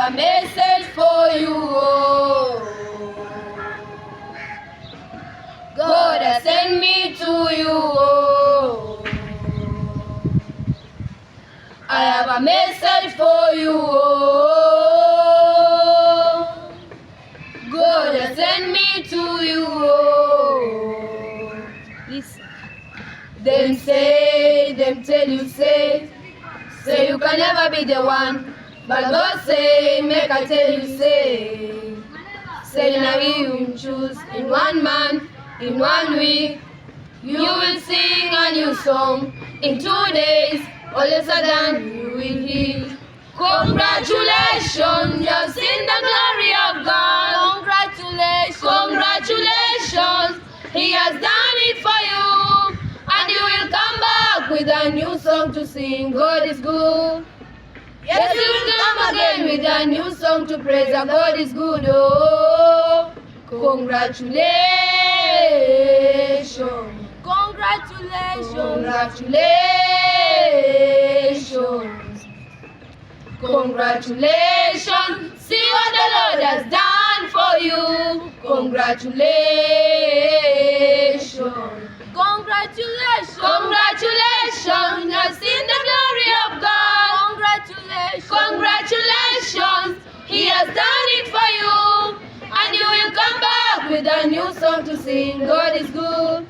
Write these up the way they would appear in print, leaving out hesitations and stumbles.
have a message for you. God has sent me to you. I have a message for you. God has sent me to you. Listen. Them tell you, say you can never be the one. But God say, make I tell you, say now you choose in 1 month, in 1 week. You will sing a new song. In 2 days, all of a sudden you will hear. Congratulations, you have seen the glory of God. Congratulations, congratulations, He has done it for you. And you will come back with a new song to sing. God is good. Yes, you will come again with a new song to praise. Our God is good. Oh, congratulations. Congratulations. Congratulations. Congratulations. See what the Lord has done for you. Congratulations. Congratulations. Congratulations. You have seen the glory of God. Congratulations. Congratulations. He has done it for you. And you will come back with a new song to sing. God is good.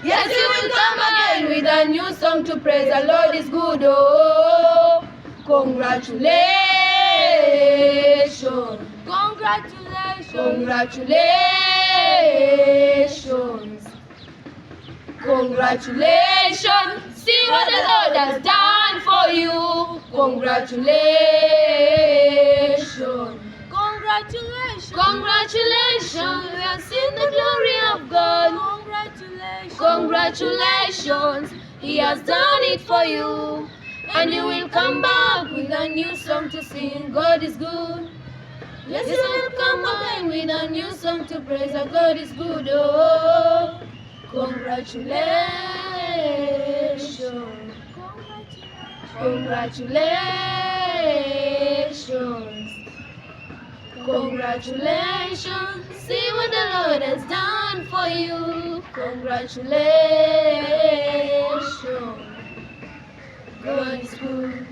Yes, you will come again with a new song to praise. The Lord is good. Oh, congratulations. Congratulations. Congratulations. Congratulations. See what the Lord has done for you. Congratulations. Congratulations. Congratulations. We have seen the glory of God. Congratulations. Congratulations. He has done it for you. And you will come back with a new song to sing. God is good. Yes, you will come again with a new song to praise. Our God is good. Oh, congratulations. Congratulations. Congratulations. See what the Lord has done for you. Congratulations. God is good.